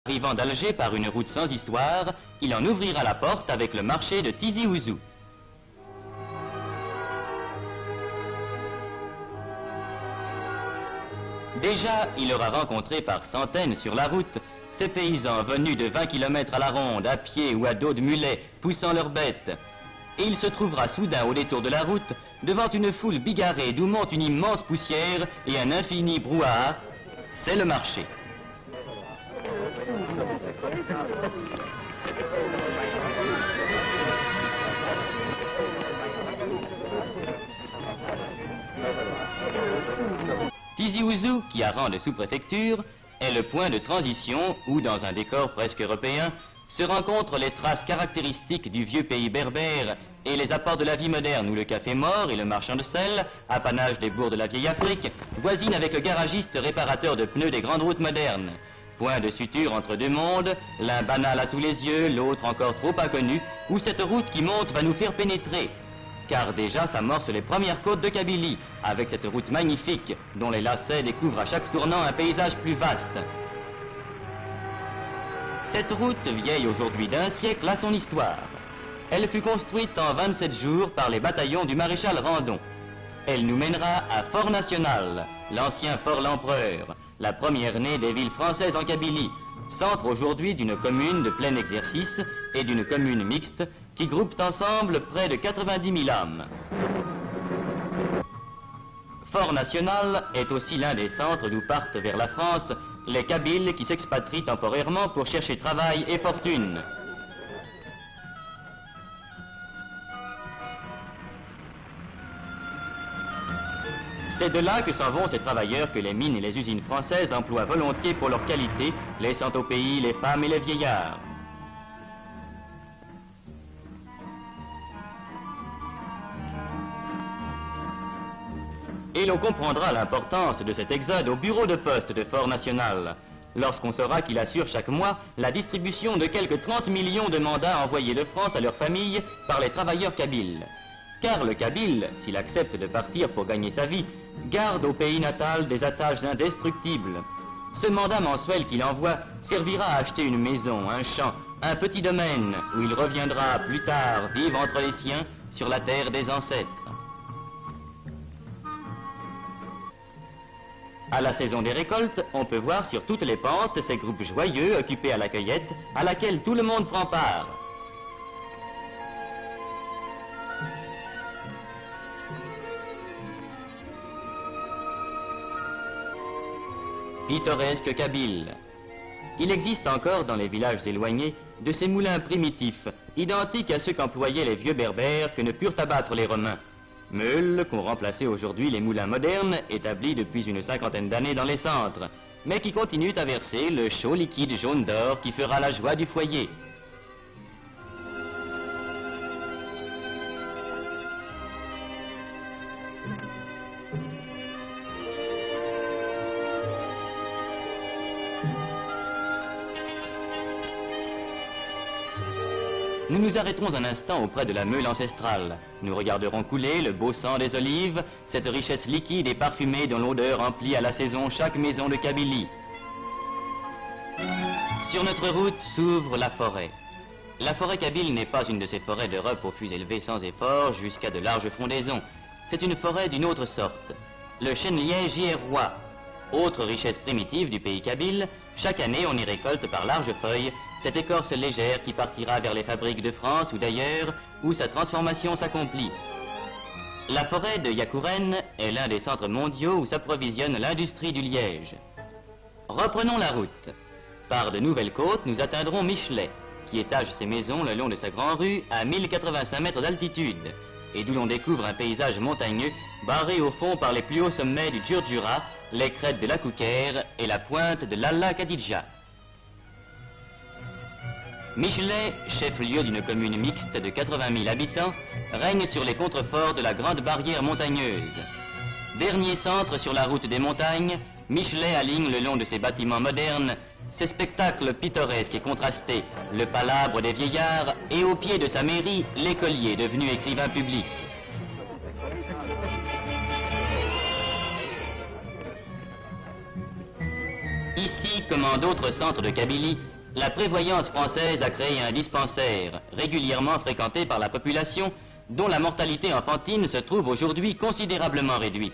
Arrivant d'Alger par une route sans histoire, il en ouvrira la porte avec le marché de Tizi Ouzou. Déjà, il aura rencontré par centaines sur la route ces paysans venus de 20 km à la ronde, à pied ou à dos de mulet, poussant leurs bêtes. Et il se trouvera soudain au détour de la route, devant une foule bigarrée d'où monte une immense poussière et un infini brouhaha. C'est le marché. Tizi Ouzou, qui a rang de sous-préfecture, est le point de transition où, dans un décor presque européen, se rencontrent les traces caractéristiques du vieux pays berbère et les apports de la vie moderne où le café mort et le marchand de sel, apanage des bourgs de la vieille Afrique, voisinent avec le garagiste réparateur de pneus des grandes routes modernes. Point de suture entre deux mondes, l'un banal à tous les yeux, l'autre encore trop inconnu, où cette route qui monte va nous faire pénétrer. Car déjà s'amorcent les premières côtes de Kabylie, avec cette route magnifique, dont les lacets découvrent à chaque tournant un paysage plus vaste. Cette route, vieille aujourd'hui d'un siècle, a son histoire. Elle fut construite en 27 jours par les bataillons du maréchal Randon. Elle nous mènera à Fort National, l'ancien Fort l'Empereur, la première née des villes françaises en Kabylie, centre aujourd'hui d'une commune de plein exercice et d'une commune mixte qui groupent ensemble près de 90 000 âmes. Fort National est aussi l'un des centres d'où partent vers la France les Kabyles qui s'expatrient temporairement pour chercher travail et fortune. C'est de là que s'en vont ces travailleurs que les mines et les usines françaises emploient volontiers pour leur qualité, laissant au pays les femmes et les vieillards. Et l'on comprendra l'importance de cet exode au bureau de poste de Fort National, lorsqu'on saura qu'il assure chaque mois la distribution de quelques 30 millions de mandats envoyés de France à leurs familles par les travailleurs kabyles. Car le Kabyle, s'il accepte de partir pour gagner sa vie, garde au pays natal des attaches indestructibles. Ce mandat mensuel qu'il envoie servira à acheter une maison, un champ, un petit domaine, où il reviendra plus tard vivre entre les siens sur la terre des ancêtres. À la saison des récoltes, on peut voir sur toutes les pentes ces groupes joyeux occupés à la cueillette, à laquelle tout le monde prend part. Pittoresque Kabyle. Il existe encore dans les villages éloignés de ces moulins primitifs, identiques à ceux qu'employaient les vieux berbères que ne purent abattre les Romains. Meules qu'ont remplacé aujourd'hui les moulins modernes, établis depuis une cinquantaine d'années dans les centres, mais qui continuent à verser le chaud liquide jaune d'or qui fera la joie du foyer. Nous nous arrêterons un instant auprès de la meule ancestrale. Nous regarderons couler le beau sang des olives, cette richesse liquide et parfumée dont l'odeur emplit à la saison chaque maison de Kabylie. Sur notre route s'ouvre la forêt. La forêt kabyle n'est pas une de ces forêts d'Europe aux fûts élevés sans effort jusqu'à de larges frondaisons. C'est une forêt d'une autre sorte. Le chêne-liège y est roi. Autre richesse primitive du pays kabyle, chaque année on y récolte par larges feuilles cette écorce légère qui partira vers les fabriques de France ou d'ailleurs où sa transformation s'accomplit. La forêt de Yakouren est l'un des centres mondiaux où s'approvisionne l'industrie du liège. Reprenons la route. Par de nouvelles côtes, nous atteindrons Michelet, qui étage ses maisons le long de sa grande rue à 1085 mètres d'altitude, et d'où l'on découvre un paysage montagneux barré au fond par les plus hauts sommets du Djurdjura, les crêtes de la Kouker et la pointe de l'Alla Khadidja. Michelet, chef-lieu d'une commune mixte de 80 000 habitants, règne sur les contreforts de la grande barrière montagneuse. Dernier centre sur la route des montagnes, Michelet aligne le long de ses bâtiments modernes ses spectacles pittoresques et contrastés, le palabre des vieillards et au pied de sa mairie, l'écolier devenu écrivain public. Ici, comme en d'autres centres de Kabylie, la prévoyance française a créé un dispensaire, régulièrement fréquenté par la population, dont la mortalité enfantine se trouve aujourd'hui considérablement réduite.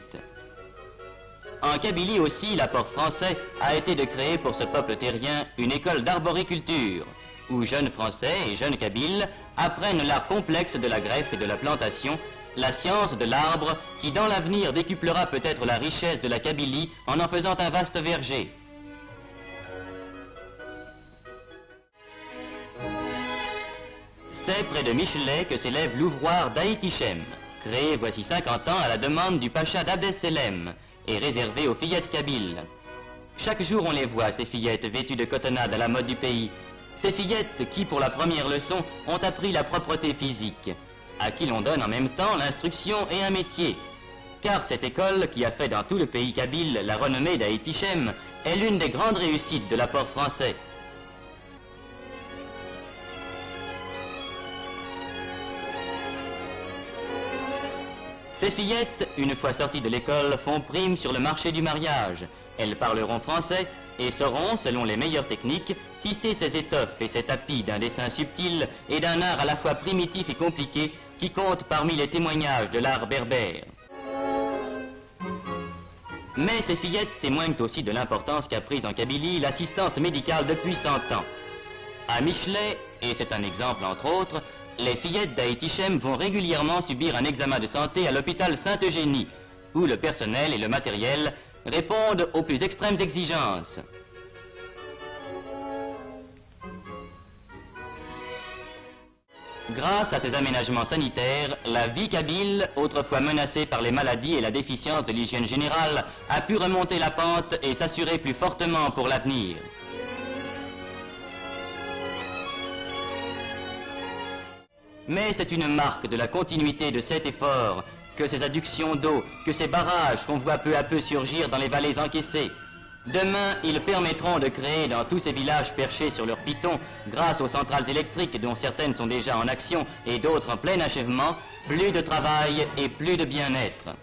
En Kabylie aussi, l'apport français a été de créer pour ce peuple terrien une école d'arboriculture, où jeunes Français et jeunes Kabyles apprennent l'art complexe de la greffe et de la plantation, la science de l'arbre qui dans l'avenir décuplera peut-être la richesse de la Kabylie en faisant un vaste verger. C'est près de Michelet que s'élève l'ouvroir d'Aït-Ichem, créé voici 50 ans à la demande du pacha d'Abdesselem et réservé aux fillettes kabyles. Chaque jour on les voit, ces fillettes vêtues de cotonnade à la mode du pays, ces fillettes qui pour la première leçon ont appris la propreté physique, à qui l'on donne en même temps l'instruction et un métier. Car cette école, qui a fait dans tout le pays kabyle la renommée d'Aït-Ichem, est l'une des grandes réussites de l'apport français. Ces fillettes, une fois sorties de l'école, font prime sur le marché du mariage. Elles parleront français et sauront, selon les meilleures techniques, tisser ces étoffes et ces tapis d'un dessin subtil et d'un art à la fois primitif et compliqué qui compte parmi les témoignages de l'art berbère. Mais ces fillettes témoignent aussi de l'importance qu'a prise en Kabylie l'assistance médicale depuis 100 ans. À Michelet, et c'est un exemple entre autres, les fillettes d'Aït-Ichem vont régulièrement subir un examen de santé à l'hôpital Sainte-Eugénie, où le personnel et le matériel répondent aux plus extrêmes exigences. Grâce à ces aménagements sanitaires, la vie kabyle, autrefois menacée par les maladies et la déficience de l'hygiène générale, a pu remonter la pente et s'assurer plus fortement pour l'avenir. Mais c'est une marque de la continuité de cet effort que ces adductions d'eau, que ces barrages qu'on voit peu à peu surgir dans les vallées encaissées. Demain, ils permettront de créer dans tous ces villages perchés sur leurs pitons, grâce aux centrales électriques dont certaines sont déjà en action et d'autres en plein achèvement, plus de travail et plus de bien-être.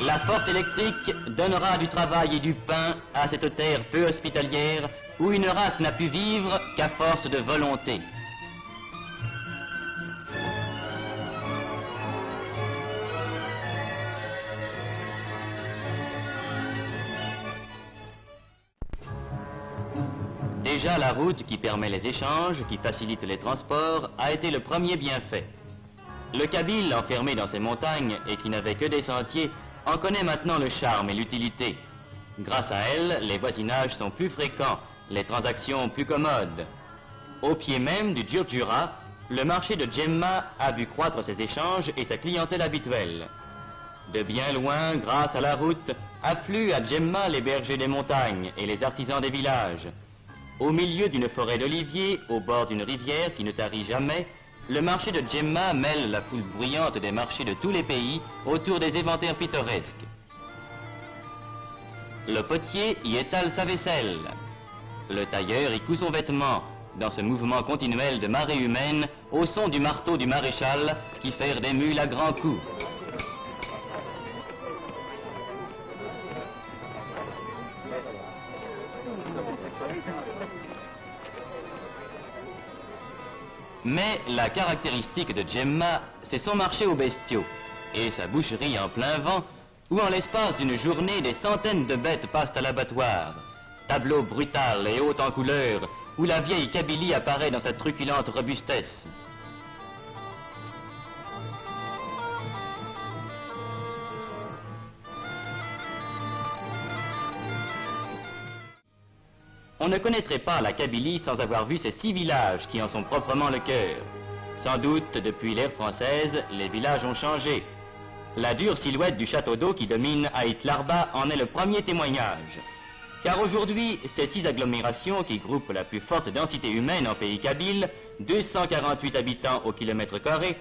La force électrique donnera du travail et du pain à cette terre peu hospitalière où une race n'a pu vivre qu'à force de volonté. Déjà, la route qui permet les échanges, qui facilite les transports, a été le premier bienfait. Le Kabyle, enfermé dans ses montagnes et qui n'avait que des sentiers, en connaît maintenant le charme et l'utilité. Grâce à elle, les voisinages sont plus fréquents, les transactions plus commodes. Au pied même du Djurdjura, le marché de Djemma a vu croître ses échanges et sa clientèle habituelle. De bien loin, grâce à la route, affluent à Djemma les bergers des montagnes et les artisans des villages. Au milieu d'une forêt d'oliviers, au bord d'une rivière qui ne tarit jamais, le marché de Djemma mêle la foule bruyante des marchés de tous les pays autour des éventaires pittoresques. Le potier y étale sa vaisselle. Le tailleur y coud son vêtement, dans ce mouvement continuel de marée humaine, au son du marteau du maréchal qui ferre des mules à grands coups. Mais la caractéristique de Djemma, c'est son marché aux bestiaux et sa boucherie en plein vent, où en l'espace d'une journée, des centaines de bêtes passent à l'abattoir. Tableau brutal et haut en couleur, où la vieille Kabylie apparaît dans sa truculente robustesse. On ne connaîtrait pas la Kabylie sans avoir vu ces 6 villages qui en sont proprement le cœur. Sans doute, depuis l'ère française, les villages ont changé. La dure silhouette du château d'eau qui domine Aït Larba en est le premier témoignage. Car aujourd'hui, ces 6 agglomérations qui groupent la plus forte densité humaine en pays kabyle, 248 habitants au kilomètre carré,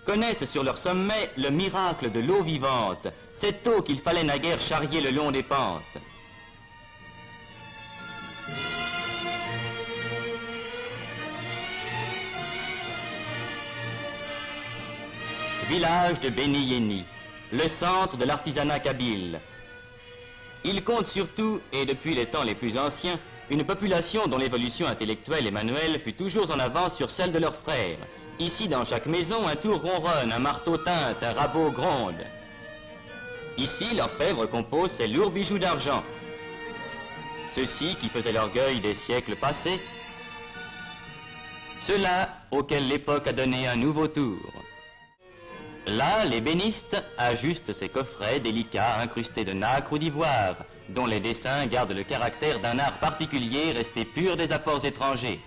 connaissent sur leur sommet le miracle de l'eau vivante, cette eau qu'il fallait naguère charrier le long des pentes. Village de Beni Yeni, le centre de l'artisanat kabyle. Il compte surtout, et depuis les temps les plus anciens, une population dont l'évolution intellectuelle et manuelle fut toujours en avance sur celle de leurs frères. Ici, dans chaque maison, un tour ronronne, un marteau teinte, un rabot gronde. Ici, l'orfèvre compose ses lourds bijoux d'argent. Ceux-ci qui faisaient l'orgueil des siècles passés, ceux-là auxquels l'époque a donné un nouveau tour. Là, l'ébéniste ajuste ses coffrets délicats incrustés de nacre ou d'ivoire, dont les dessins gardent le caractère d'un art particulier resté pur des apports étrangers.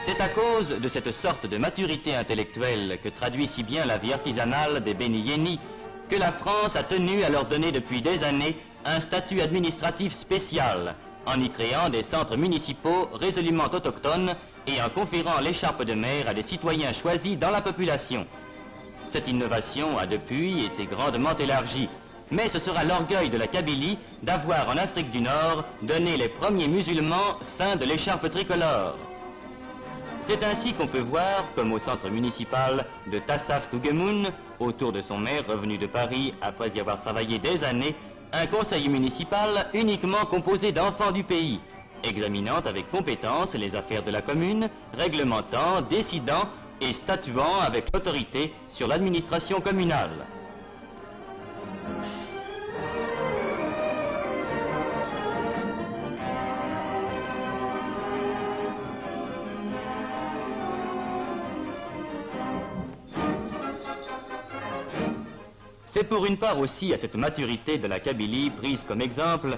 C'est à cause de cette sorte de maturité intellectuelle que traduit si bien la vie artisanale des Beni Yeni que la France a tenu à leur donner depuis des années un statut administratif spécial, en y créant des centres municipaux résolument autochtones et en conférant l'écharpe de maire à des citoyens choisis dans la population. Cette innovation a depuis été grandement élargie, mais ce sera l'orgueil de la Kabylie d'avoir en Afrique du Nord donné les premiers musulmans saints de l'écharpe tricolore. C'est ainsi qu'on peut voir, comme au centre municipal de Tassaf Tougemoun, autour de son maire revenu de Paris après y avoir travaillé des années, un conseil municipal uniquement composé d'enfants du pays, examinant avec compétence les affaires de la commune, réglementant, décidant et statuant avec l'autorité sur l'administration communale. C'est pour une part aussi à cette maturité de la Kabylie prise comme exemple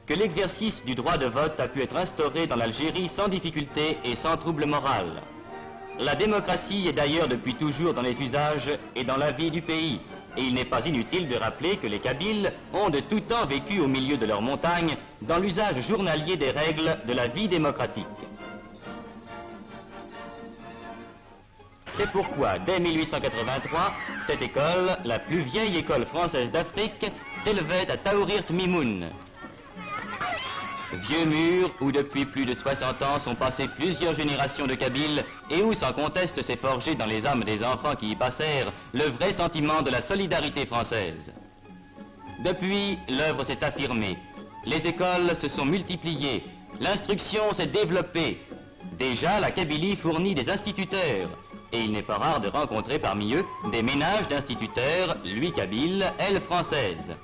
que l'exercice du droit de vote a pu être instauré dans l'Algérie sans difficulté et sans trouble moral. La démocratie est d'ailleurs depuis toujours dans les usages et dans la vie du pays, et il n'est pas inutile de rappeler que les Kabyles ont de tout temps vécu au milieu de leurs montagnes dans l'usage journalier des règles de la vie démocratique. C'est pourquoi, dès 1883, cette école, la plus vieille école française d'Afrique, s'élevait à Taourirt Mimoun. Vieux mur où depuis plus de 60 ans sont passées plusieurs générations de Kabyles et où sans conteste s'est forgé dans les âmes des enfants qui y passèrent le vrai sentiment de la solidarité française. Depuis, l'œuvre s'est affirmée, les écoles se sont multipliées, l'instruction s'est développée. Déjà, la Kabylie fournit des instituteurs. Et il n'est pas rare de rencontrer parmi eux des ménages d'instituteurs, lui kabyle, elle française.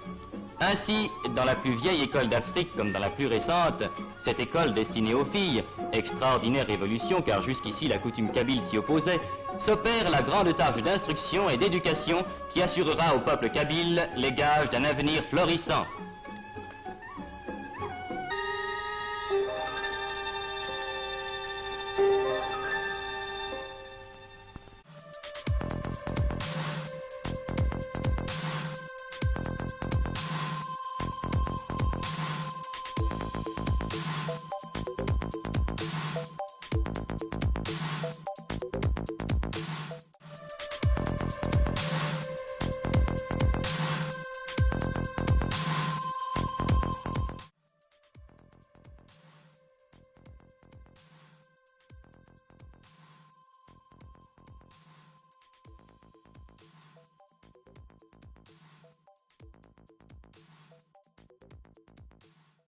Ainsi, dans la plus vieille école d'Afrique comme dans la plus récente, cette école destinée aux filles, extraordinaire révolution car jusqu'ici la coutume kabyle s'y opposait, s'opère la grande tâche d'instruction et d'éducation qui assurera au peuple kabyle les gages d'un avenir florissant.